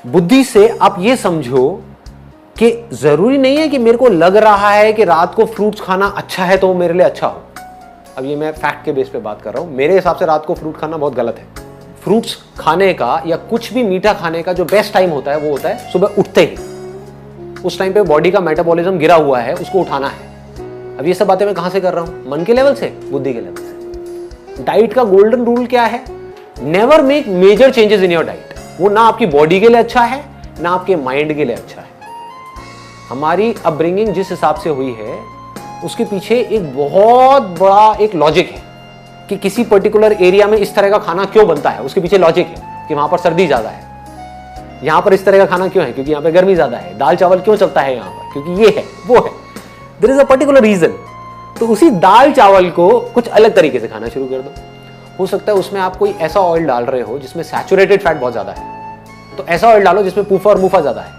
बुद्धि से आप ये समझो कि जरूरी नहीं है कि मेरे को लग रहा है कि रात को फ्रूट्स खाना अच्छा है तो वो मेरे लिए अच्छा हो। अब ये मैं फैक्ट के बेस पे बात कर रहा हूं। मेरे हिसाब से रात को फ्रूट खाना बहुत गलत है। फ्रूट्स खाने का या कुछ भी मीठा खाने का जो बेस्ट टाइम होता है वो होता है सुबह उठते ही। उस टाइम पे बॉडी का मेटाबॉलिज्म गिरा हुआ है, उसको उठाना है। अब ये सब बातें मैं कहां से कर रहा हूं? मन के लेवल से, बुद्धि के लेवल से। डाइट का गोल्डन रूल क्या है? Never make major changes in your diet. वो ना आपकी बॉडी के लिए अच्छा है ना आपके माइंड के लिए अच्छा है। हमारी अपब्रिंगिंग जिस हिसाब से हुई है उसके पीछे एक बहुत बड़ा एक लॉजिक है कि किसी पर्टिकुलर एरिया में इस तरह का खाना क्यों बनता है। उसके पीछे लॉजिक है कि वहां पर सर्दी ज्यादा है, यहां पर इस तरह का खाना क्यों है क्योंकि यहां पर गर्मी ज्यादा है। दाल चावल क्यों चलता है यहां पर क्योंकि ये है वो है। There is a particular reason. तो उसी दाल चावल को कुछ अलग तरीके से खाना शुरू कर दो। हो सकता है उसमें आप कोई ऐसा ऑयल डाल रहे हो जिसमें सैचुरेटेड फैट बहुत ज्यादा है, तो ऐसा ऑयल डालो जिसमें पूफा और मुफा ज्यादा है।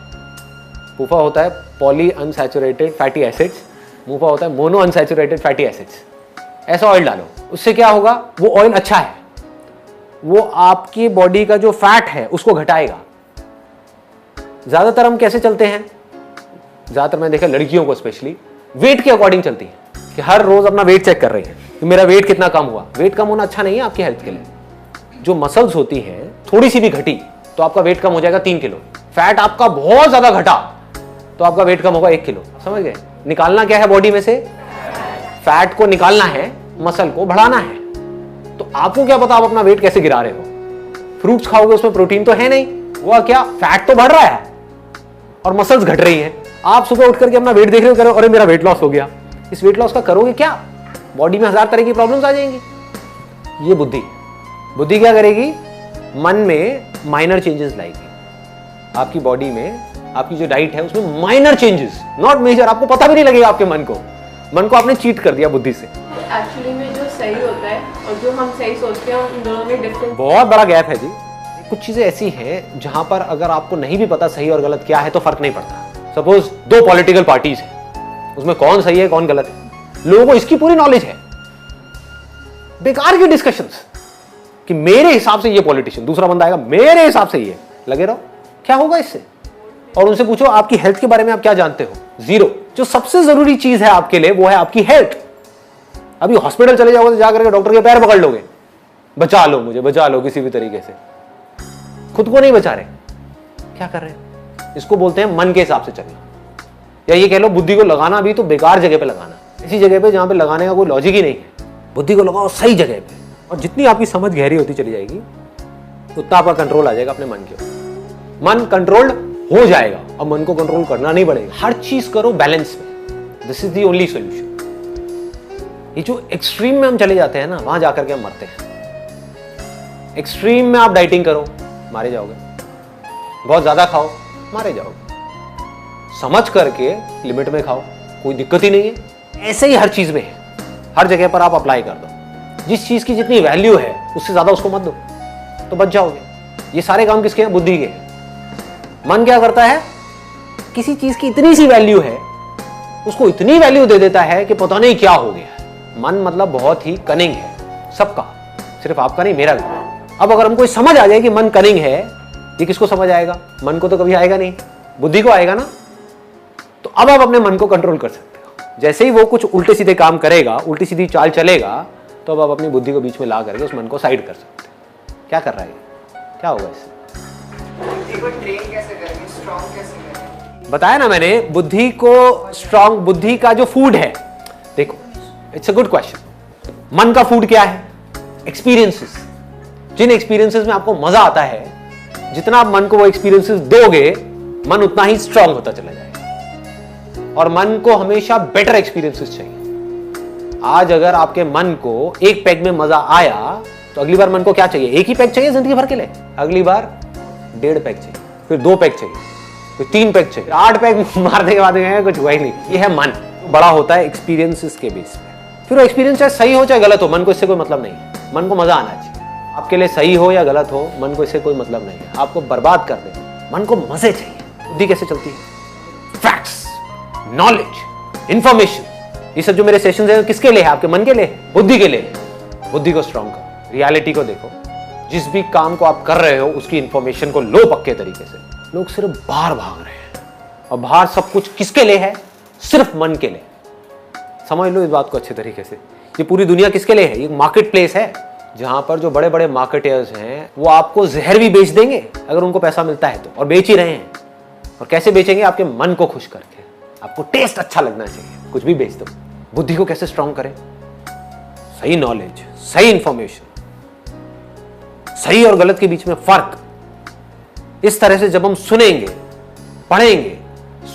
पूफा होता है पॉली अनसैचुरेटेड फैटी एसिड्स, मुफा होता है मोनो अनसैचुरेटेड फैटी एसिड्स। ऐसा ऑयल डालो, उससे क्या होगा? वो ऑयल अच्छा है, वो आपकी बॉडी का जो फैट है उसको घटाएगा। ज्यादातर हम कैसे चलते हैं? ज्यादातर मैंने देखा लड़कियों को स्पेशली वेट के अकॉर्डिंग चलती है कि हर रोज अपना वेट चेक कर रही है कि मेरा वेट कितना कम हुआ। वेट कम होना अच्छा नहीं है आपकी हेल्थ के लिए। जो मसल्स होती हैं थोड़ी सी भी घटी तो आपका वेट कम हो जाएगा 3 किलो। फैट आपका बहुत ज्यादा घटा तो आपका वेट कम होगा 1 किलो। समझ गए? निकालना क्या है बॉडी में से? फैट को निकालना है, मसल को बढ़ाना है। तो आपको क्या पता आप अपना वेट कैसे गिरा रहे हो? फ्रूट्स खाओगे उसमें प्रोटीन तो है नहीं, वो क्या फैट तो बढ़ रहा है और मसल्स घट रही है। आप सुबह उठ करके अपना वेट देख रहे हो, करो अरे मेरा वेट लॉस हो गया। इस वेट लॉस का करोगे क्या? बॉडी में 1000 तरह की प्रॉब्लम्स आ जाएंगी। ये बुद्धि क्या करेगी? मन में माइनर चेंजेस लाएगी। आपकी बॉडी में आपकी जो डाइट है उसमें माइनर चेंजेस, नॉट मेजर। आपको पता भी नहीं लगेगा आपके मन को आपने चीट कर दिया बुद्धि से। एक्चुअली में जो सही होता है और जो हम सही सोचते हैं उन दोनों में डिफरेंस बहुत बड़ा गैप है जी। कुछ चीजें ऐसी हैं जहां पर अगर आपको नहीं भी पता सही और गलत क्या है तो फर्क नहीं पड़ता। सपोज 2 पॉलिटिकल पार्टीज है, उसमें कौन सही है कौन गलत है, लोगों को इसकी पूरी नॉलेज है। बेकार की डिस्कशंस कि मेरे हिसाब से ये पॉलिटिशियन, दूसरा बंदा आएगा मेरे हिसाब से ये, लगे रहो। क्या होगा इससे? और उनसे पूछो आपकी हेल्थ के बारे में आप क्या जानते हो? 0। जो सबसे जरूरी चीज है आपके लिए वो है आपकी हेल्थ। अभी हॉस्पिटल चले जाओगे तो जाकर के डॉक्टर के पैर पकड़ लोगे, बचा लो मुझे, बचा लो किसी भी तरीके से। खुद को नहीं बचा रहे, क्या कर रहे हैं? इसको बोलते हैं मन के हिसाब से चलना, या ये कह लो बुद्धि को लगाना भी तो बेकार जगह पे लगाना, ऐसी जगह पे जहां पे लगाने का कोई लॉजिक ही नहीं है। बुद्धि को लगाओ सही जगह पे, और जितनी आपकी समझ गहरी होती चली जाएगी उतना आपका कंट्रोल आ जाएगा अपने मन के ऊपर। मन कंट्रोल्ड हो जाएगा। अब मन को कंट्रोल करना नहीं पड़ेगा। हर चीज करो बैलेंस में। This is the only solution. ये जो एक्सट्रीम में हम चले जाते हैं ना, वहां जाकर के हम मरते हैं। एक्सट्रीम में आप डाइटिंग करो, मारे जाओगे। बहुत ज्यादा खाओ, मारे जाओगे। समझ करके लिमिट में खाओ, कोई दिक्कत ही नहीं है। ऐसे ही हर चीज में है, हर जगह पर आप अप्लाई कर दो। जिस चीज की जितनी वैल्यू है उससे ज्यादा उसको मत दो, तो बच जाओगे। ये सारे काम किसके हैं? बुद्धि के हैं। मन क्या करता है? किसी चीज की इतनी सी वैल्यू है, उसको इतनी वैल्यू दे देता है कि पता नहीं क्या हो गया। मन मतलब बहुत ही कनिंग है, सबका, सिर्फ आपका नहीं, मेरा भी। अब अगर हमको समझ आ जाए कि मन कनिंग है, ये किसको समझ आएगा? मन को तो कभी आएगा नहीं, बुद्धि को आएगा ना। तो अब आप अपने मन को कंट्रोल कर सकते हो। जैसे ही वो कुछ उल्टे सीधे काम करेगा, उल्टी सीधी चाल चलेगा, तो अब आप अपनी बुद्धि को बीच में ला करके उस मन को साइड कर सकते हो। क्या कर रहा है? क्या होगा इससे? बताया ना मैंने, बुद्धि को स्ट्रॉन्ग, बुद्धि का जो फूड है, देखो इट्स अ गुड क्वेश्चन। मन का फूड क्या है? एक्सपीरियंसेस। जिन एक्सपीरियंसेस में आपको मजा आता है, जितना आप मन को वो एक्सपीरियंसेस दोगे, मन उतना ही स्ट्रांग होता चला जाएगा। और मन को हमेशा बेटर एक्सपीरियंसेस चाहिए। आज अगर आपके मन को एक पैग में मजा आया तो अगली बार मन को क्या चाहिए? एक ही पैग चाहिए जिंदगी भर के लिए? अगली बार 1.5 पैग चाहिए, फिर 2 पैग चाहिए, फिर 3 पैग चाहिए, 8 पैग मारने के बाद कुछ हुआ ही नहीं। ये है मन, बड़ा होता है एक्सपीरियंसेस के बेस पे। फिर वो एक्सपीरियंस चाहे सही हो चाहे गलत हो, मन को इससे कोई मतलब नहीं है। मन को मजा आना चाहिए। आपके लिए सही हो या गलत हो, मन को इससे कोई मतलब नहीं है। आपको बर्बाद कर दे, मन को मजे चाहिए। बुद्धि कैसे चलती है? Facts, knowledge, information. ये सब जो मेरे सेशंस हैं किसके लिए है? आपके मन के लिए, बुद्धि के लिए। बुद्धि को स्ट्रॉन्ग करो, रियलिटी को देखो। जिस भी काम को आप कर रहे हो उसकी इंफॉर्मेशन को लो पक्के तरीके से। लोग सिर्फ बाहर भाग रहे हैं, और बाहर सब कुछ किसके लिए है? सिर्फ मन के लिए। समझ लो इस बात को अच्छे तरीके से। ये पूरी दुनिया किसके लिए है? ये मार्केट प्लेस है, जहां पर जो बड़े बड़े मार्केटर्स हैं वो आपको जहर भी बेच देंगे अगर उनको पैसा मिलता है तो, और बेच ही रहे हैं। और कैसे बेचेंगे? आपके मन को खुश करके। आपको टेस्ट अच्छा लगना चाहिए, कुछ भी बेच दो। बुद्धि को कैसे स्ट्रांग करें? सही नॉलेज, सही इंफॉर्मेशन, सही और गलत के बीच में फर्क, इस तरह से जब हम सुनेंगे, पढ़ेंगे,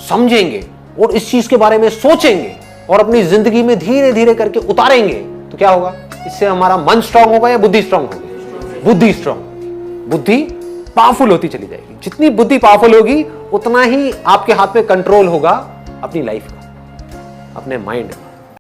समझेंगे और इस चीज के बारे में सोचेंगे और अपनी जिंदगी में धीरे धीरे करके उतारेंगे तो क्या होगा? इससे हमारा मन स्ट्रांग होगा या बुद्धि स्ट्रांग होगी? बुद्धि स्ट्रांग होगी। बुद्धि पावरफुल होती चली जाएगी। जितनी बुद्धि पावरफुल होगी उतना ही आपके हाथ में कंट्रोल होगा अपनी लाइफ का, अपने माइंड का।